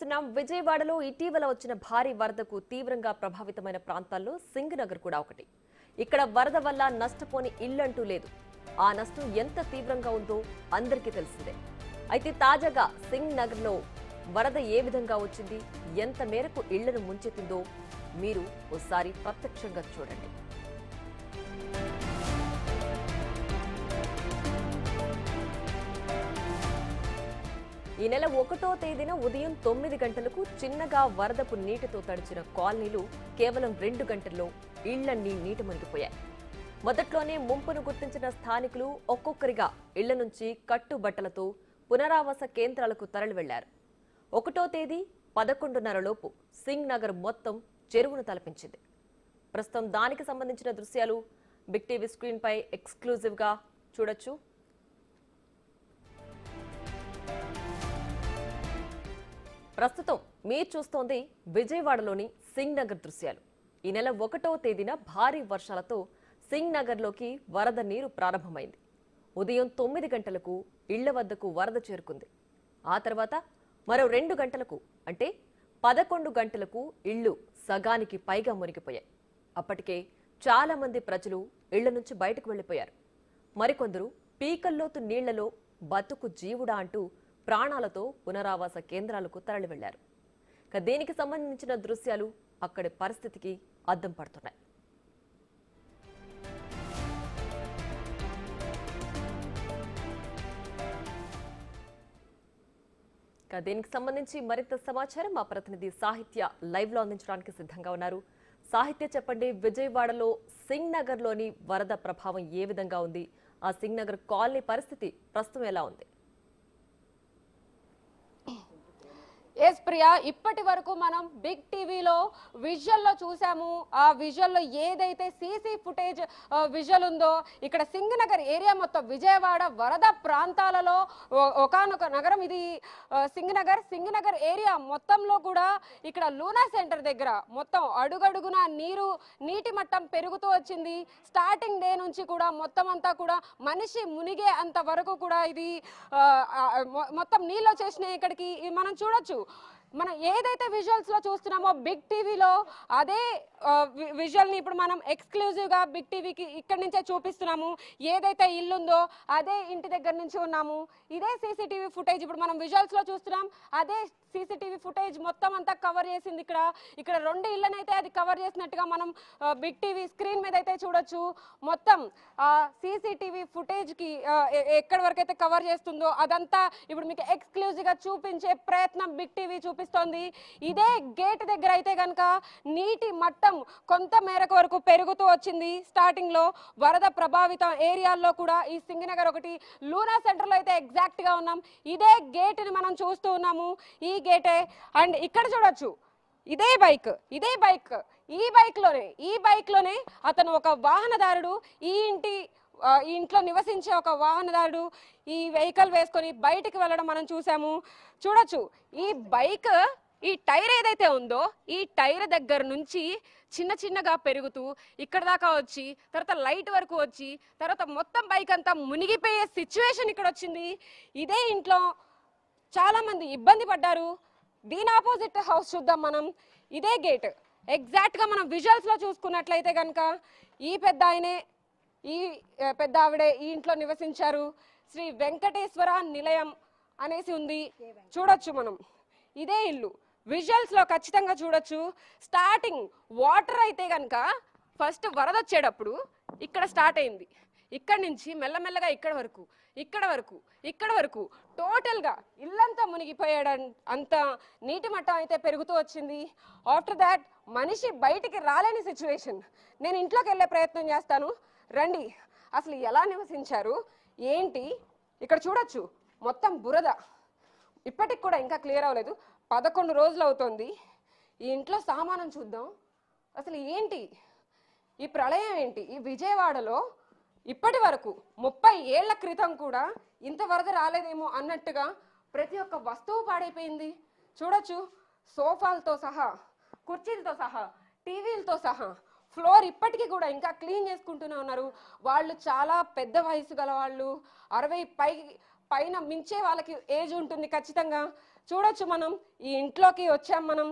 చూస్తున్నాం. విజయవాడలో ఇటీవల వచ్చిన భారీ వరదకు తీవ్రంగా ప్రభావితమైన ప్రాంతాల్లో సింగ్ నగర్ కూడా ఒకటి. ఇక్కడ వరద వల్ల నష్టపోని ఇల్లంటూ లేదు. ఆ నష్టం ఎంత తీవ్రంగా ఉందో అందరికీ తెలిసిందే. అయితే తాజాగా సింగ్ నగర్లో వరద ఏ విధంగా వచ్చింది, ఎంత మేరకు ఇళ్లను ముంచెత్తిందో మీరు ఓసారి ప్రత్యక్షంగా చూడండి. ఈ నెల 1వ తేదీన ఉదయం 9 గంటలకు చిన్నగా వరదపు నీటితో తడిచిన కాలనీలు కేవలం 2 గంటల్లో ఇళ్లన్నీ నీటి మునిగిపోయాయి. మొదట్లోనే ముంపును గుర్తించిన స్థానికులు ఒక్కొక్కరిగా ఇళ్ల నుంచి కట్టుబట్టలతో పునరావాస కేంద్రాలకు తరలి వెళ్లారు. 1వ తేదీ 11:30 లోపు సింగ్ నగర్ మొత్తం చెరువును తలపించింది. ప్రస్తుతం దానికి సంబంధించిన దృశ్యాలు బిగ్ టీవీ స్క్రీన్ పై ఎక్స్క్లూజివ్ గా చూడొచ్చు. ప్రస్తుతం మీరు చూస్తోంది విజయవాడలోని సింగ్ నగర్ దృశ్యాలు. ఈ నెల 1వ తేదీన భారీ వర్షాలతో సింగ్ నగర్లోకి వరద నీరు ప్రారంభమైంది. ఉదయం 9 గంటలకు ఇళ్ల వద్దకు వరద చేరుకుంది. ఆ తర్వాత మరో 2 గంటలకు అంటే 11 గంటలకు ఇళ్లు సగానికి పైగా మునిగిపోయాయి. అప్పటికే చాలా మంది ప్రజలు ఇళ్ల నుంచి బయటకు వెళ్లిపోయారు. మరికొందరు పీకల్లోతు నీళ్లలో బతుకు జీవుడా అంటూ ప్రాణాలతో పునరావాస కేంద్రాలకు తరలి వెళ్లారు. దీనికి సంబంధించిన దృశ్యాలు అక్కడి పరిస్థితికి అద్దం పడుతున్నాయి. దీనికి సంబంధించి మరింత సమాచారం మా ప్రతినిధి సాహిత్య లైవ్ లో అందించడానికి సిద్ధంగా ఉన్నారు. సాహిత్య, చెప్పండి, విజయవాడలో సింగ్ నగర్ లోని వరద ప్రభావం ఏ విధంగా ఉంది? ఆ సింగ్ నగర్ కాలనీ పరిస్థితి ప్రస్తుతం ఎలా ఉంది? ఎస్ ప్రియా, ఇప్పటి వరకు మనం బిగ్ టీవీలో విజువల్లో చూసాము. ఆ విజువల్లో ఏదైతే సీసీ ఫుటేజ్ విజువల్ ఉందో, ఇక్కడ సింగ్ నగర్ ఏరియా మొత్తం విజయవాడ వరద ప్రాంతాలలో ఒకానొక నగరం ఇది సింగ్ నగర్ ఏరియా మొత్తంలో కూడా ఇక్కడ లూనా సెంటర్ దగ్గర మొత్తం అడుగడుగున నీటి మట్టం పెరుగుతూ వచ్చింది. స్టార్టింగ్ డే నుంచి కూడా మొత్తం అంతా కూడా మనిషి మునిగే అంత వరకు కూడా ఇది మొత్తం నీళ్ళు వచ్చేసినాయి. ఇక్కడికి మనం చూడొచ్చు. మనం ఏదైతే విజువల్స్ లో చూస్తున్నామో బిగ్ టీవీలో అదే విజువల్ ని ఇప్పుడు మనం ఎక్స్క్లూజివ్ గా బిగ్ టీవీకి ఇక్కడి నుంచే చూపిస్తున్నాము. ఏదైతే ఇల్లు ఉందో అదే ఇంటి దగ్గర నుంచి ఉన్నాము. ఇదే సీసీటీవీ ఫుటేజ్ ఇప్పుడు మనం విజువల్స్ లో చూస్తున్నాం. అదే సీసీటీవీ ఫుటేజ్ మొత్తం అంతా కవర్ చేసింది. ఇక్కడ 2 ఇళ్లనైతే అది కవర్ చేసినట్టుగా మనం బిగ్ టీవీ స్క్రీన్ మీద అయితే చూడొచ్చు. మొత్తం సీసీటీవీ ఫుటేజ్ కి ఎక్కడి వరకు అయితే కవర్ చేస్తుందో అదంతా ఇప్పుడు మీకు ఎక్స్క్లూజివ్ గా చూపించే ప్రయత్నం బిగ్ టీవీ చూపిస్తోంది. ఇదే గేట్ దగ్గర అయితే కనుక నీటి మట్టం కొంత మేరకు వరకు పెరుగుతూ వచ్చింది. స్టార్టింగ్ లో వరద ప్రభావిత ఏరియాల్లో కూడా ఈ సింగ్ నగర్ ఒకటి, లూనా సెంటర్ లో అయితే ఎగ్జాక్ట్ గా ఉన్నాం. ఇదే గేట్ ని మనం చూస్తూ ఉన్నాము. ఈ గేటే. అండ్ ఇక్కడ చూడొచ్చు ఇదే బైక్ ఈ బైక్ లోనే అతను ఒక వాహనదారుడు, ఈ ఇంట్లో నివసించే ఒక వాహనదారుడు ఈ వెహికల్ వేసుకొని బయటికి వెళ్ళడం మనం చూసాము. చూడొచ్చు ఈ బైక్, ఈ టైర్ ఏదైతే ఉందో ఈ టైర్ దగ్గర నుంచి చిన్నగా పెరుగుతూ ఇక్కడ దాకా వచ్చి తర్వాత లైట్ వరకు వచ్చి తర్వాత మొత్తం బైక్ అంతా మునిగిపోయే సిచ్యువేషన్ ఇక్కడ వచ్చింది. ఇదే ఇంట్లో చాలా మంది ఇబ్బంది పడ్డారు. దీని ఆపోజిట్ హౌస్ చూద్దాం మనం. ఇదే గేట్ ఎగ్జాక్ట్ గా మనం విజువల్స్ లో చూసుకున్నట్లయితే కనుక ఈ పెద్ద ఆవిడే ఈ ఇంట్లో నివసించారు. శ్రీ వెంకటేశ్వర నిలయం అనేసి ఉంది. చూడొచ్చు మనం ఇదే ఇల్లు విజువల్స్ లో ఖచ్చితంగా చూడొచ్చు. స్టార్టింగ్ వాటర్ అయితే కనుక ఫస్ట్ వరద వచ్చేటప్పుడు ఇక్కడ స్టార్ట్ అయింది. ఇక్కడ నుంచి మెల్లమెల్లగా ఇక్కడ వరకు టోటల్ గా ఇల్లంతా మునిగిపోయాడు. అంత నీటి మట్టం అయితే పెరుగుతూ వచ్చింది. ఆఫ్టర్ దాట్ మనిషి బయటికి రాలేని సిచ్యువేషన్. నేను ఇంట్లోకి వెళ్ళే ప్రయత్నం చేస్తాను, రండి. అసలు ఎలా నివసించారు ఏంటి? ఇక్కడ చూడొచ్చు మొత్తం బురద. ఇప్పటికి కూడా ఇంకా క్లియర్ అవ్వలేదు. 11 రోజులు అవుతుంది. ఈ ఇంట్లో సామానం చూద్దాం. అసలు ఏంటి ఈ ప్రళయం ఏంటి? ఈ విజయవాడలో ఇప్పటి వరకు 30 ఏళ్ల క్రితం కూడా ఇంత వరద రాలేదేమో అన్నట్టుగా ప్రతి ఒక్క వస్తువు పాడైపోయింది. చూడొచ్చు సోఫాలతో సహా, కుర్చీలతో సహా, టీవీలతో సహా ఫ్లోర్ ఇప్పటికీ కూడా ఇంకా క్లీన్ చేసుకుంటూనే ఉన్నారు. వాళ్ళు చాలా పెద్ద వయసు గల వాళ్ళు, 60 పైన మించే వాళ్ళకి ఏజ్ ఉంటుంది ఖచ్చితంగా. చూడొచ్చు మనం ఈ ఇంట్లోకి వచ్చాం, మనం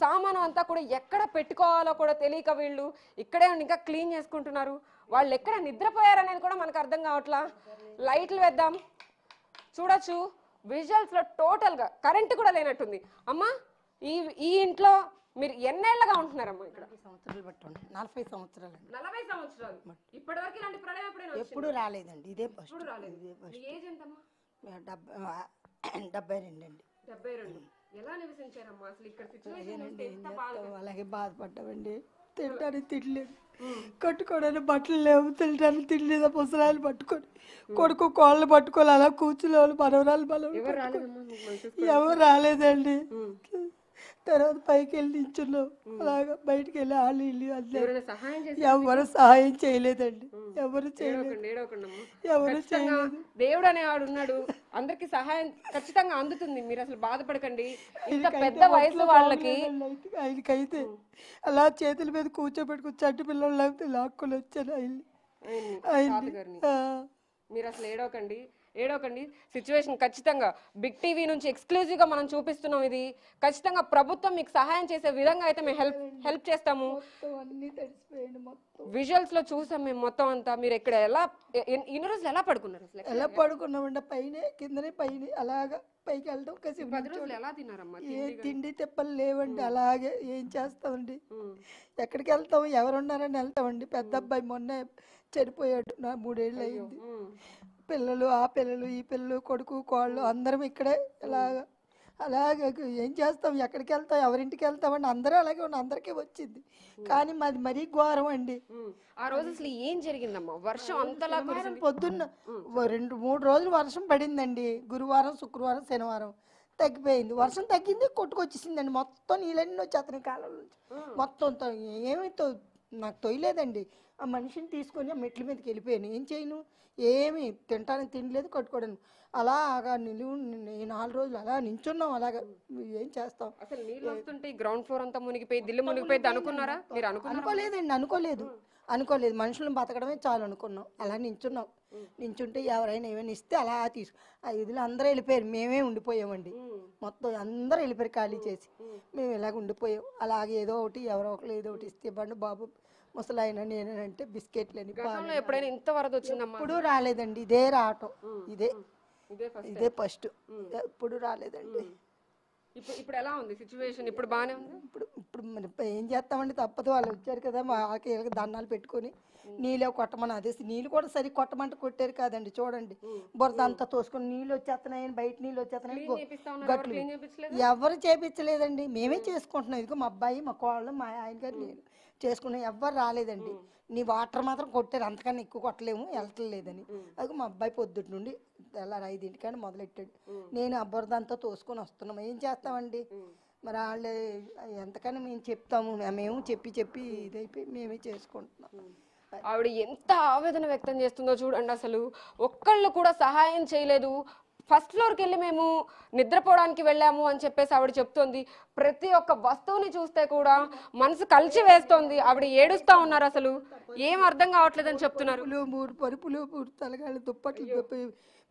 సామాను అంతా కూడా ఎక్కడ పెట్టుకోవాలో కూడా తెలియక వీళ్ళు ఇక్కడే ఇంకా క్లీన్ చేసుకుంటున్నారు. వాళ్ళు ఎక్కడ నిద్రపోయారనేది కూడా మనకు అర్థం కావట్లా. లైట్లు వేద్దాం. చూడొచ్చు విజువల్స్ లో టోటల్ గా కరెంట్ కూడా లేనట్టుంది. అమ్మా ఈ ఇంట్లో మీరు ఎన్నేళ్లుగా ఉంటున్నారమ్మా ఇక్కడ? 40 సంవత్సరాలు పట్టండి. 40 సంవత్సరాలు. 40 సంవత్సరాలు. ఇప్పటివరకు ఇలాంటి ప్రళయం ఎప్పుడు రాలేదండి, ఇదే ఫస్ట్. ఏజ్ ఎంతమ్మా? 72 అండి. 72. ఎలా నివసించారమ్మా అసలు ఇక్కడ సిచువేషన్ ఎంత బాగా? అలాగే బాధపడ్డామండి. తినడానికి తినలేదు, కట్టుకోవడానికి బట్టలు లేవు, తినడానికి తినలేదు. ముసలాయలు పట్టుకొని కొడుకు కోళ్ళు పట్టుకోవాలి, అలా కూర్చునే వాళ్ళు మనవరాలు ఎవరు రాలేదండి. తర్వాత పైకి వెళ్ళి నించున్నాం, అలాగా బయటికి వెళ్ళి వాళ్ళు ఇల్లు అందరూ ఎవరు సహాయం చేయలేదండి. ఎవరు చేయలేదు. దేవుడు అనేవాడు ఉన్నాడు, అందరికి సహాయం ఖచ్చితంగా అందుతుంది. మీరు అసలు బాధపడకండి. ఇంత పెద్ద వయసు వాళ్ళకి ఆయనకైతే అలా చేతుల మీద కూర్చోబెట్టుకుని చట్టు పిల్లలు లేకపోతే లాక్కొని వచ్చాను మీరు అసలు ఏడవకండి. సిచ్యువేషన్ ఖచ్చితంగా బిగ్ టీవీ నుంచి ఎక్స్క్లూజివ్ గా మనం చూపిస్తున్నాం. ఇది ఖచ్చితంగా ప్రభుత్వం మీకు సహాయం చేసే విధంగా అయితే మేము హెల్ప్ చేస్తాము. విజువల్స్ లో చూసాం మేము మొత్తం అంతా. మీరు ఇక్కడ ఇన్ని రోజులు ఎలా పడుకున్నారు? అసలు ఎలా పడుకున్నామండి? పైన కిందనే పైన అలాగా పైకి వెళ్ళడం. 10 రోజులు ఎలా తిన్నారమ్మా? తిండి తిప్పలు లేవండి. అలాగే ఏం చేస్తామండి? ఎక్కడికి వెళ్తాం? ఎవరున్నారని వెళ్తామండి. పెద్ద అబ్బాయి మొన్నే చనిపోయాడు, నా 3 ఏళ్ళు అయింది. పిల్లలు, ఆ పిల్లలు, ఈ పిల్లలు, కొడుకు కోళ్ళు అందరం ఇక్కడే. అలాగే ఏం చేస్తాం? ఎక్కడికి వెళ్తాం? ఎవరింటికి వెళ్తామండి? అందరూ అలాగే ఉన్న, అందరికీ వచ్చింది. కానీ మాది మరీ ఘోరం అండి. ఆ రోజు అసలు ఏం జరిగిందమ్మా? వర్షం అంతలా పొద్దున్న 2-3 రోజులు వర్షం పడిందండి. గురువారం, శుక్రవారం, శనివారం తగ్గిపోయింది. వర్షం తగ్గింది, కొట్టుకొచ్చేసిందండి. మొత్తం నీళ్ళన్నీ వచ్చేస్తున్నాయి కాలం నుంచి. మొత్తం ఏమీ నాకు తొయ్యలేదండి. ఆ మనిషిని తీసుకొని ఆ మెట్ల మీదకి వెళ్ళిపోయాను. ఏం చేయను? ఏమి తినటానికి తినలేదు, కట్టుకోవడానికి. అలాగా 4 రోజులు అలా నించున్నాం. అలాగా ఏం చేస్తాం? అసలు నీళ్ళు వస్తుంటే గ్రౌండ్ ఫ్లోర్ అంతా మునిగిపోయి దిల్లు మునిగిపోయింది అనుకున్నారా మీరు? అనుకోలేదండి, అనుకోలేదు. మనుషులను బతకడమే చాలు అనుకున్నాం. అలా నించుంటే ఎవరైనా ఏమైనా ఇస్తే అలా ఆ ఇదిలో అందరూ వెళ్ళిపోయారు, మేమే ఉండిపోయామండి. మొత్తం అందరూ వెళ్ళిపోయారు ఖాళీ చేసి. మేము ఇలాగ ఉండిపోయాం. అలాగే ఏదో ఒకటి ఎవరో ఒకరు ఏదో ఒకటి ఇస్తే ఇవ్వండి బాబు ముసలాయన నేనంటే బిస్కెట్లని. ఎప్పుడైనా ఇంత వరద వచ్చిందమ్మా? ఎప్పుడు రాలేదండి, ఇదే రావటం, ఇదే ఫస్ట్. ఎప్పుడు రాలేదండి. ఇప్పుడు ఎలా ఉంది సిచ్యువేషన్? ఇప్పుడు బాగానే ఉంది. ఇప్పుడు మరి ఏం చేస్తామండి? తప్పదు, వాళ్ళు వచ్చారు కదా, మాకి దండాలు పెట్టుకొని నీళ్ళు కొట్టమని. అదే నీళ్ళు కూడా సరి కొట్టమంటే కొట్టారు కాదండి. చూడండి బురద అంతా తోసుకొని నీళ్ళు వచ్చేస్తున్నాయని, బయట నీళ్ళు వచ్చేస్తున్నాయి. గట్లు ఎవరు చేపించలేదండి, మేమే చేసుకుంటున్నాం. ఇదిగో మా అబ్బాయి, మా కోళ్ళు, మా ఆయన గారు, నేను చేసుకున్నాం. ఎవ్వరు రాలేదండి. నీ వాటర్ మాత్రం కొట్టారు, అంతకన్నా ఎక్కువ కొట్టలేము, వెళ్తలేదని. అది మా అబ్బాయి పొద్దుటి నుండి తెల్లారి 5 మొదలెట్టాడు. నేను ఆ బురద అంతా తోసుకొని వస్తున్నాం. ఏం చేస్తామండి మరి? వాళ్ళు ఎంతకన్నా మేము చెప్తాము, మేము చెప్పి ఇదైపోయి మేమే చేసుకుంటున్నాం. ఆవిడ ఎంత ఆవేదన వ్యక్తం చేస్తుందో చూడండి. అసలు ఒక్కళ్ళు కూడా సహాయం చేయలేదు. ఫస్ట్ ఫ్లోర్కి వెళ్ళి మేము నిద్రపోవడానికి వెళ్ళాము అని చెప్పేసి ఆవిడ చెప్తోంది. ప్రతి ఒక్క వస్తువుని చూస్తే కూడా మనసు కలిసి వేస్తోంది. ఆవిడ ఏడుస్తా ఉన్నారు. అసలు ఏం అర్థం కావట్లేదని చెప్తున్నారు. 3 పరుపులు, 3 తలగాళ్ళు, దుప్పట్లు,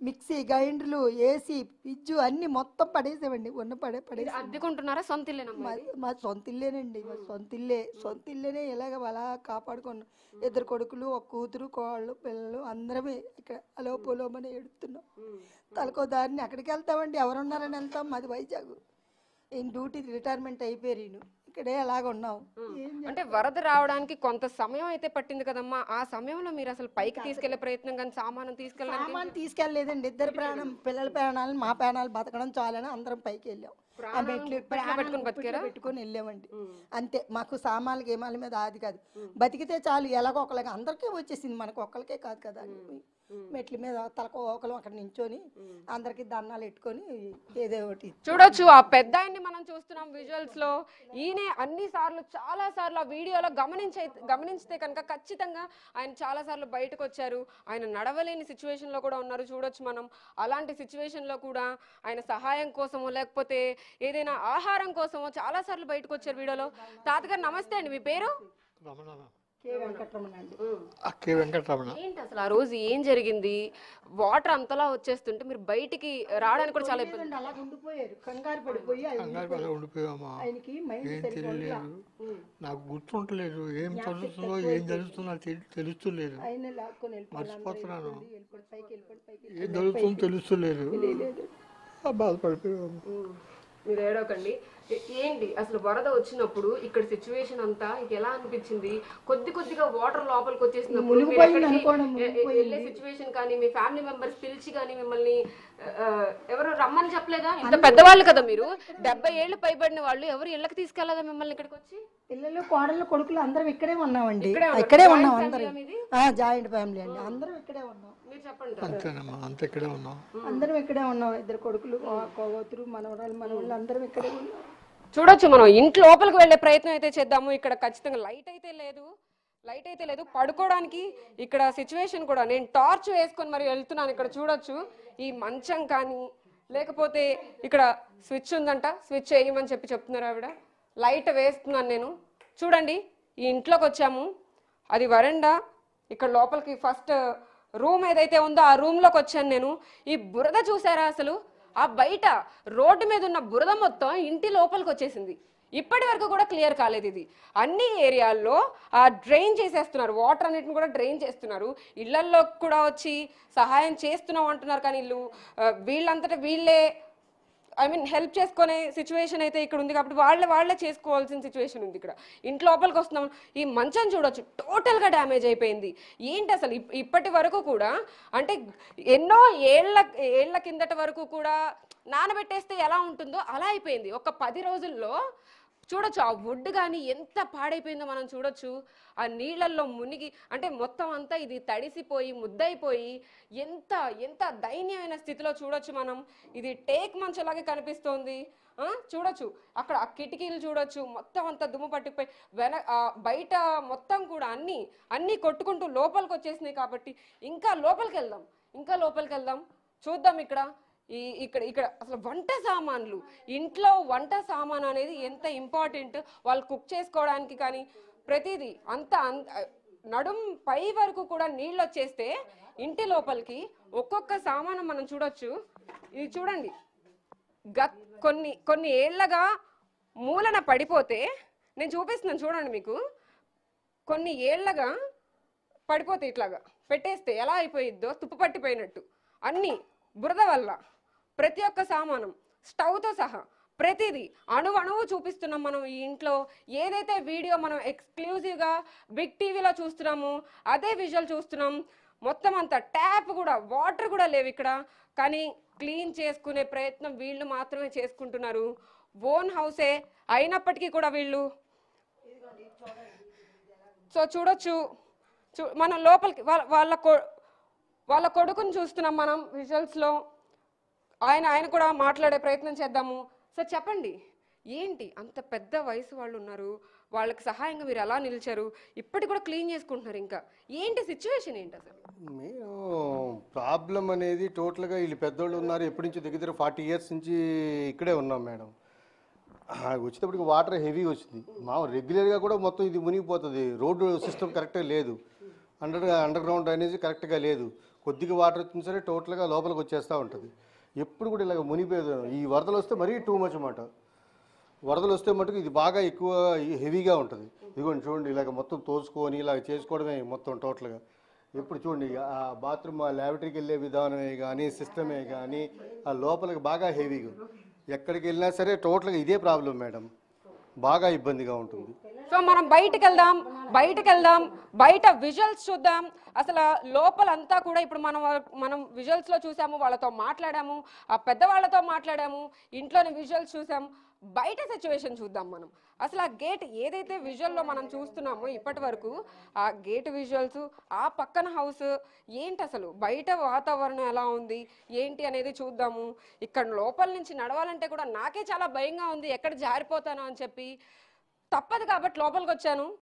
మిక్సీ, గ్రైండర్లు, ఏసీ, ఫ్రిడ్జ్ అన్ని మొత్తం పడేసామండి. పడేసి అద్దెకుంటున్నారా? సొంత ఇల్లేనమ్మా? మా సొంత ఇల్లేనండి. మా సొంత ఇల్లేనే ఇలాగ అలా కాపాడుకున్నాం. 2 కొడుకులు, 1 కూతురు, కోళ్ళు, పిల్లలు అందరమే ఇక్కడ అలోపోలోమని ఏడుస్తున్నాం. తలకో దారిని ఎక్కడికి వెళ్తామండి? ఎవరున్నారని వెళ్తాం? మాది వైజాగ్. ఈయన డ్యూటీ రిటైర్మెంట్ అయిపోయారు, ఇక్కడే అలాగ ఉన్నాం. అంటే వరద రావడానికి కొంత సమయం అయితే పట్టింది కదమ్మా. ఆ సమయంలో మీరు అసలు పైకి తీసుకెళ్లే ప్రయత్నం కానీ సామాను తీసుకెళ్లేదండి. 2 ప్రాణం, పిల్లల ప్రాణాలు, మా ప్రాణాలు బతకడం చాలని అందరం పైకి వెళ్ళాం. పెట్టుకొని వెళ్ళామండి. అంతే. మాకు సామాన్లు గేమాల మీద అది కాదు, బతికితే చాలు. ఎలాగొకలాగా అందరికీ వచ్చేసింది, మనకు ఒక్కరికే కాదు కదా. మెట్ల మీద తలకు ఒకరు అక్కడ నించొని అందరికి దండాలు పెట్టుకొని ఏదో ఒకటి చూడొచ్చు. ఆ పెద్ద ఆయన్ని మనం చూస్తున్నాం విజువల్స్ లో. ఈయనే అన్ని సార్లు, చాలా సార్లు ఆ వీడియోలో గమనించితే కనుక ఖచ్చితంగా ఆయన చాలా సార్లు బయటకు వచ్చారు. ఆయన నడవలేని సిచ్యువేషన్ లో కూడా ఉన్నారు. చూడొచ్చు మనం. అలాంటి సిచ్యువేషన్ లో కూడా ఆయన సహాయం కోసమో లేకపోతే ఏదైనా ఆహారం కోసమో చాలా సార్లు బయటకు వచ్చారు వీడియోలో. తాతగారు నమస్తే అండి, మీ పేరు? వెంకటరమణ అండి. కే వెంకటరమణ. ఏంటి అసలు ఆ రోజు ఏం జరిగింది? వాటర్ అంతలా వచ్చేస్తుంటే మీరు బయటికి రావడానికి కూడా చాలా ఇబ్బంది. అలా ఉండిపోయారు, కంగారు పడిపోయి ఉండిపోయామా, ఆయనకి మైండ్ ఏం తెలియలేదు, నాకు గుర్తుంటలేదు, ఏం చదువుతుందో ఏం జరుగుతుందో తెలుస్తలేదు, ఆయన లాక్కొని మర్చిపోతున్నాను, పైకి ఏం జరుగుతుందో తెలుస్తలేదు, బాధపడిపోయాము. మీరు ఏడవకండి. ఏంటి అసలు వరద వచ్చినప్పుడు ఇక్కడ సిచ్యువేషన్ అంతా ఎలా అనిపించింది? కొద్దిగా వాటర్ లోపలికి వచ్చేసినప్పుడు వెళ్ళే సిచ్యువేషన్ కానీ మీ ఫ్యామిలీ మెంబర్స్ పిలిచి కానీ మిమ్మల్ని ఎవరు రమ్మని చెప్పలేదా? ఇంత పెద్దవాళ్ళు కదా మీరు, 70 ఏళ్ళు పైబడిన వాళ్ళు, ఎవరు ఇళ్ళకి తీసుకెళ్లదా మిమ్మల్ని ఇక్కడికి వచ్చి? పిల్లలు కోడళ్ళు కొడుకులు అందరం ఇక్కడే ఉన్నామండి, ఇక్కడే ఉన్నాం అందరం, జాయింట్ ఫ్యామిలీ అండి, అందరం ఇక్కడే ఉన్నాం. మీరు చెప్పండి. అంతేనమ్మా, అంత ఇక్కడే ఉన్నాం, అందరం ఇక్కడే ఉన్నాం, 2 కొడుకులు, కూతురు, మనవరాలు, మనవాళ్ళు అందరం ఇక్కడే ఉన్నాం. చూడొచ్చు, మనం ఇంటి లోపలికి వెళ్ళే ప్రయత్నం అయితే చేద్దాము. ఇక్కడ ఖచ్చితంగా లైట్ అయితే లేదు, పడుకోవడానికి ఇక్కడ సిచ్యువేషన్ కూడా, నేను టార్చ్ వేసుకొని మరి వెళ్తున్నాను. ఇక్కడ చూడొచ్చు ఈ మంచం కానీ, లేకపోతే ఇక్కడ స్విచ్ ఉందంట, స్విచ్ వేయమని చెప్తున్నారు ఆవిడ. లైట్ వేస్తున్నాను నేను. చూడండి, ఈ ఇంట్లోకి వచ్చాము, అది వరండా. ఇక్కడ లోపలికి ఫస్ట్ రూమ్ ఏదైతే ఉందో ఆ రూమ్లోకి వచ్చాను నేను. ఈ బురద చూసారా అసలు? ఆ బయట రోడ్డు మీద ఉన్న బురద మొత్తం ఇంటి లోపలికి వచ్చేసింది. ఇప్పటి వరకు కూడా క్లియర్ కాలేదు ఇది. అన్ని ఏరియాల్లో డ్రైన్ చేసేస్తున్నారు, వాటర్ అన్నిటిని కూడా డ్రైన్ చేస్తున్నారు. ఇళ్లల్లో కూడా వచ్చి సహాయం చేస్తున్నాం అంటున్నారు, కానీ వీళ్ళంతటా వీళ్ళే హెల్ప్ చేసుకునే సిచ్యువేషన్ అయితే ఇక్కడ ఉంది. కాబట్టి వాళ్ళే చేసుకోవాల్సిన సిచ్యువేషన్ ఉంది. ఇక్కడ ఇంటి లోపలికి వస్తున్నాం, ఈ మంచం చూడొచ్చు టోటల్గా డ్యామేజ్ అయిపోయింది. ఏంటి అసలు ఇప్పటి వరకు కూడా, అంటే ఎన్నో ఏళ్ల కిందట వరకు కూడా నానబెట్టేస్తే ఎలా ఉంటుందో అలా అయిపోయింది. ఒక 10 రోజుల్లో చూడొచ్చు ఆ వుడ్ కానీ ఎంత పాడైపోయిందో మనం చూడొచ్చు. ఆ నీళ్ళల్లో మునిగి, అంటే మొత్తం అంతా ఇది తడిసిపోయి ముద్దయిపోయి ఎంత దయనీయమైన స్థితిలో చూడొచ్చు మనం. ఇది టేక్ మంచలాగే కనిపిస్తోంది. చూడొచ్చు అక్కడ ఆ కిటికీలు చూడొచ్చు, మొత్తం అంతా దుమ్ము పట్టిపోయి బయట మొత్తం కూడా అన్నీ కొట్టుకుంటూ లోపలికి వచ్చేసినాయి. కాబట్టి ఇంకా లోపలికి వెళ్దాం, చూద్దాం. ఇక్కడ అసలు వంట సామాన్లు, ఇంట్లో వంట సామాన్ అనేది ఎంత ఇంపార్టెంట్, వాళ్ళు కుక్ చేసుకోవడానికి కానీ ప్రతిదీ అంత నడుం పై వరకు కూడా నీళ్ళు వచ్చేస్తే ఇంటి లోపలికి ఒక్కొక్క సామాను మనం చూడొచ్చు. ఇది చూడండి, కొన్ని ఏళ్లగా మూలన పడిపోతే, నేను చూపిస్తున్నాను చూడండి మీకు, కొన్ని ఏళ్లగా పడిపోతే ఇట్లాగా పెట్టేస్తే ఎలా అయిపోయిద్దో, తుప్పు పట్టిపోయినట్టు అన్నీ బురద వల్ల. ప్రతి ఒక్క సామానం స్టవ్తో సహా ప్రతిదీ అణువు చూపిస్తున్నాం మనం. ఈ ఇంట్లో ఏదైతే వీడియో మనం ఎక్స్క్లూజివ్గా బిగ్ టీవీలో చూస్తున్నాము అదే విజువల్ చూస్తున్నాం. మొత్తం అంతా ట్యాప్ కూడా, వాటర్ కూడా లేవు ఇక్కడ. కానీ క్లీన్ చేసుకునే ప్రయత్నం వీళ్ళు మాత్రమే చేసుకుంటున్నారు. ఓన్ హౌసే అయినప్పటికీ కూడా వీళ్ళు. సో చూడొచ్చు, మనం లోపలికి వాళ్ళ కొడుకుని చూస్తున్నాం మనం విజువల్స్లో. ఆయన కూడా మాట్లాడే ప్రయత్నం చేద్దాము. సార్ చెప్పండి, ఏంటి అంత పెద్ద వయసు వాళ్ళు ఉన్నారు, వాళ్ళకి సహాయంగా మీరు ఎలా నిలిచారు? ఇప్పటికి కూడా క్లీన్ చేసుకుంటున్నారు, ఇంకా ఏంటి సిచ్యువేషన్ ఏంటి అసలు? మేము ప్రాబ్లం అనేది టోటల్గా వీళ్ళు పెద్దోళ్ళు ఉన్నారు, ఎప్పటి నుంచి దగ్గర 40 ఇయర్స్ నుంచి ఇక్కడే ఉన్నాం మేడం. వచ్చేటప్పటికి వాటర్ హెవీ వచ్చింది, మా రెగ్యులర్గా కూడా మొత్తం ఇది మునిగిపోతుంది. రోడ్డు సిస్టమ్ కరెక్ట్గా లేదు, అండర్ గ్రౌండ్ డ్రైనేజ్ కరెక్ట్గా లేదు. కొద్దిగా వాటర్ వచ్చినా సరే టోటల్గా లోపలికి వచ్చేస్తూ ఉంటుంది. ఎప్పుడు కూడా ఇలాగ మునిగిపోయేది. ఈ వరదలు వస్తే మరీ టూ మచ్ అన్నమాట. వరదలు వస్తే మటుకు ఇది బాగా ఎక్కువ హెవీగా ఉంటుంది. ఇదిగోండి చూడండి, ఇలాగ మొత్తం తోసుకొని ఇలాగ చేసుకోవడమే మొత్తం టోటల్గా. ఎప్పుడు చూడండి ఆ బాత్రూమ్, ఆ ల్యాబరేటరీకి వెళ్ళే విధానమే కానీ, సిస్టమే కానీ, ఆ లోపలికి బాగా హెవీగా. ఎక్కడికి వెళ్ళినా సరే టోటల్గా ఇదే ప్రాబ్లం మేడం, బాగా ఇబ్బందిగా ఉంటుంది. సో మనం బయటకు వెళ్దాం, బయట విజువల్స్ చూద్దాం. అసలు లోపలంతా కూడా ఇప్పుడు మనం విజువల్స్ లో చూసాము, వాళ్ళతో మాట్లాడాము, ఆ పెద్దవాళ్ళతో మాట్లాడాము, ఇంట్లోని విజువల్స్ చూసాము. బయట సిచ్యువేషన్ చూద్దాం మనం. అసలు ఆ గేట్ ఏదైతే విజువల్లో మనం చూస్తున్నామో ఇప్పటి వరకు, ఆ గేట్ విజువల్స్, ఆ పక్కన హౌస్, ఏంటి అసలు బయట వాతావరణం ఎలా ఉంది ఏంటి అనేది చూద్దాము. ఇక్కడ లోపల నుంచి నడవాలంటే కూడా నాకే చాలా భయంగా ఉంది, ఎక్కడ జారిపోతానో అని చెప్పి. తప్పదు కాబట్టి లోపలికి వచ్చాను.